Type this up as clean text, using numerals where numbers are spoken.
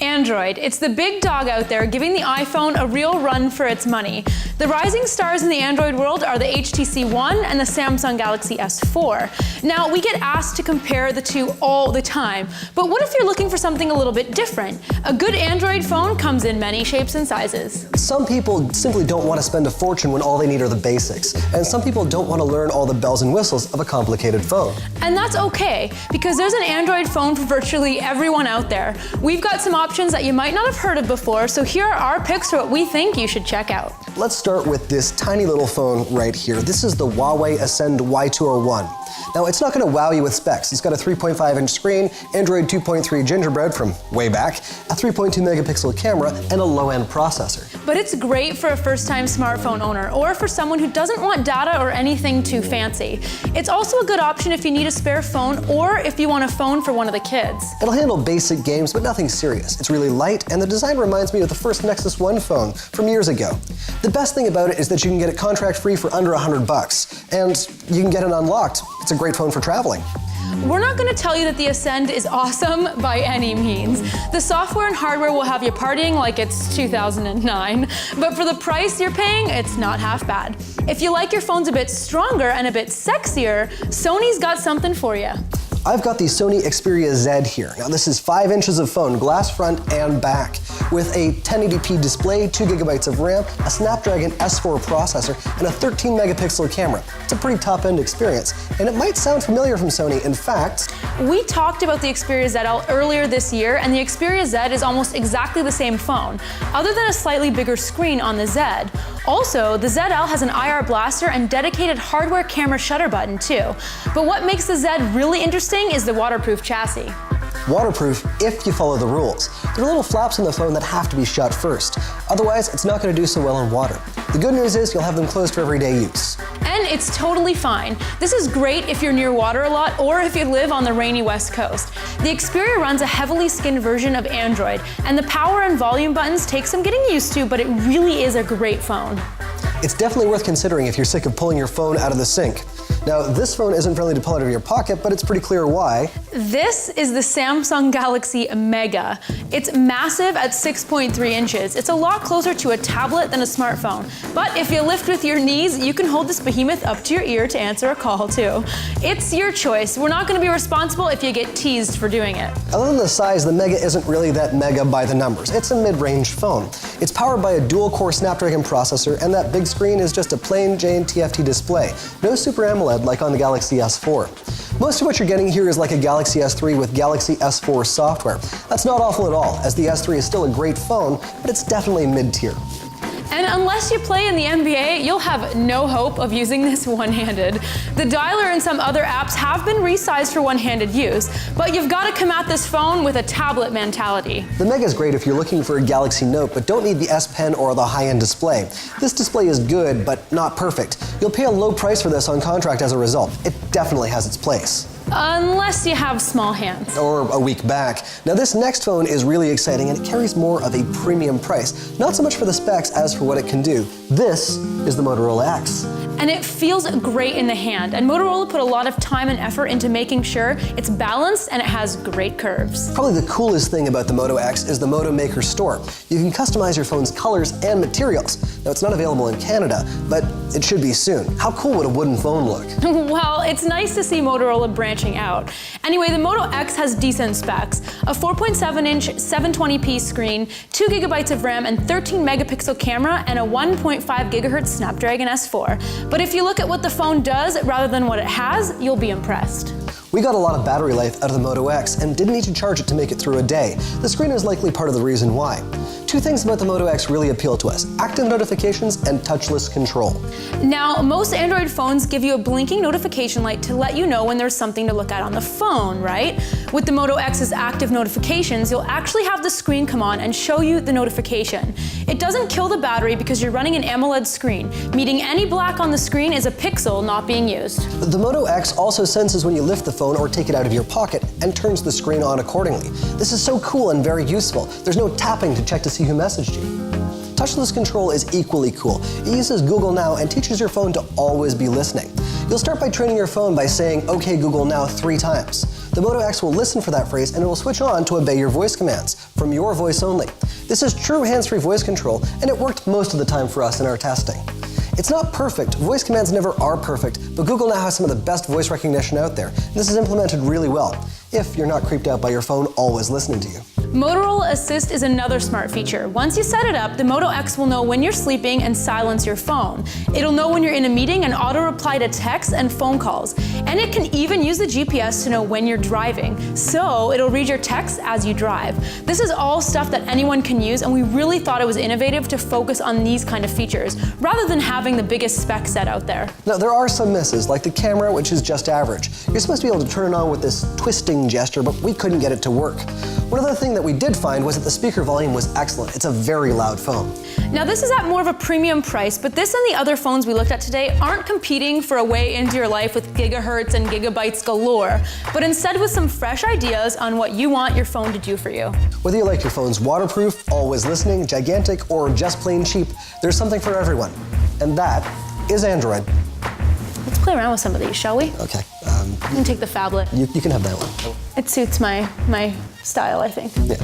Android. It's the big dog out there giving the iPhone a real run for its money. The rising stars in the Android world are the HTC One and the Samsung Galaxy S4. Now, we get asked to compare the two all the time, but what if you're looking for something a little bit different? A good Android phone comes in many shapes and sizes. Some people simply don't want to spend a fortune when all they need are the basics, and some people don't want to learn all the bells and whistles of a complicated phone. And that's okay, because there's an Android phone for virtually everyone out there. We've got some options that you might not have heard of before, so here are our picks for what we think you should check out. Let's start with this tiny little phone right here. This is the Huawei Ascend Y201. Now, it's not going to wow you with specs. It's got a 3.5-inch screen, Android 2.3 Gingerbread from way back, a 3.2 megapixel camera, and a low-end processor. But it's great for a first-time smartphone owner or for someone who doesn't want data or anything too fancy. It's also a good option if you need a spare phone or if you want a phone for one of the kids. It'll handle basic games, but nothing serious. It's really light, and the design reminds me of the first Nexus 1 phone from years ago. The best thing about it is that you can get it contract-free for under $100, and you can get it unlocked. It's a great phone for traveling. We're not going to tell you that the Ascend is awesome by any means. The software and hardware will have you partying like it's 2009, but for the price you're paying, it's not half bad. If you like your phones a bit stronger and a bit sexier, Sony's got something for you. I've got the Sony Xperia Z here. Now, this is 5 inches of phone, glass front and back, with a 1080p display, 2 gigabytes of RAM, a Snapdragon S4 processor, and a 13 megapixel camera. It's a pretty top-end experience, and it might sound familiar from Sony. In fact, we talked about the Xperia ZL earlier this year, and the Xperia Z is almost exactly the same phone, other than a slightly bigger screen on the Z. Also, the ZL has an IR blaster and dedicated hardware camera shutter button too. But what makes the Z really interesting is the waterproof chassis. Waterproof if you follow the rules. There are little flaps on the phone that have to be shut first. Otherwise, it's not going to do so well in water. The good news is you'll have them closed for everyday use. And it's totally fine. This is great if you're near water a lot or if you live on the rainy West Coast. The Xperia runs a heavily skinned version of Android, and the power and volume buttons take some getting used to, but it really is a great phone. It's definitely worth considering if you're sick of pulling your phone out of the sink. Now, this phone isn't friendly to pull out of your pocket, but it's pretty clear why. This is the Samsung Galaxy Mega. It's massive at 6.3 inches. It's a lot closer to a tablet than a smartphone. But if you lift with your knees, you can hold this behemoth up to your ear to answer a call too. It's your choice. We're not going to be responsible if you get teased for doing it. Other than the size, the Mega isn't really that mega by the numbers. It's a mid-range phone. It's powered by a dual-core Snapdragon processor, and that big screen is just a plain Jane TFT display. No Super AMOLED like on the Galaxy S4. Most of what you're getting here is like a Galaxy S3 with Galaxy S4 software. That's not awful at all, as the S3 is still a great phone, but it's definitely mid-tier. And unless you play in the NBA, you'll have no hope of using this one-handed. The dialer and some other apps have been resized for one-handed use, but you've got to come at this phone with a tablet mentality. The Mega is great if you're looking for a Galaxy Note, but don't need the S Pen or the high-end display. This display is good, but not perfect. You'll pay a low price for this on contract as a result. It definitely has its place. Unless you have small hands. Or a weak back. Now, this next phone is really exciting, and it carries more of a premium price. Not so much for the specs as for what it can do. This is the Motorola X. And it feels great in the hand, and Motorola put a lot of time and effort into making sure it's balanced and it has great curves. Probably the coolest thing about the Moto X is the Moto Maker Store. You can customize your phone's colors and materials. Now, it's not available in Canada, but it should be soon. How cool would a wooden phone look? Well, it's nice to see Motorola branching out. Anyway, the Moto X has decent specs. A 4.7-inch 720p screen, 2 gigabytes of RAM and 13 megapixel camera, and a 1.5 gigahertz Snapdragon S4. But if you look at what the phone does rather than what it has, you'll be impressed. We got a lot of battery life out of the Moto X and didn't need to charge it to make it through a day. The screen is likely part of the reason why. Two things about the Moto X really appeal to us: active notifications and touchless control. Now, most Android phones give you a blinking notification light to let you know when there's something to look at on the phone, right? With the Moto X's active notifications, you'll actually have the screen come on and show you the notification. It doesn't kill the battery because you're running an AMOLED screen, meaning any black on the screen is a pixel not being used. The Moto X also senses when you lift the phone or take it out of your pocket and turns the screen on accordingly. This is so cool and very useful. There's no tapping to check to see who messaged you. Touchless control is equally cool. It uses Google Now and teaches your phone to always be listening. You'll start by training your phone by saying, "Okay, Google Now" 3 times. The Moto X will listen for that phrase and it will switch on to obey your voice commands, from your voice only. This is true hands-free voice control, and it worked most of the time for us in our testing. It's not perfect, voice commands never are perfect, but Google now has some of the best voice recognition out there. This is implemented really well, if you're not creeped out by your phone always listening to you. Motorola Assist is another smart feature. Once you set it up, the Moto X will know when you're sleeping and silence your phone. It'll know when you're in a meeting and auto-reply to texts and phone calls. And it can even use the GPS to know when you're driving. So it'll read your texts as you drive. This is all stuff that anyone can use, and we really thought it was innovative to focus on these kind of features, rather than having the biggest spec set out there. Now, there are some misses, like the camera, which is just average. You're supposed to be able to turn it on with this twisting gesture, but we couldn't get it to work. One other thing that we did find was that the speaker volume was excellent. It's a very loud phone. Now this is at more of a premium price, but this and the other phones we looked at today aren't competing for a way into your life with gigahertz and gigabytes galore, but instead with some fresh ideas on what you want your phone to do for you. Whether you like your phone's waterproof, always listening, gigantic, or just plain cheap, there's something for everyone. And that is Android. Let's play around with some of these, shall we? Okay. You can take the phablet. You can have that one. It suits my style, I think. Yeah.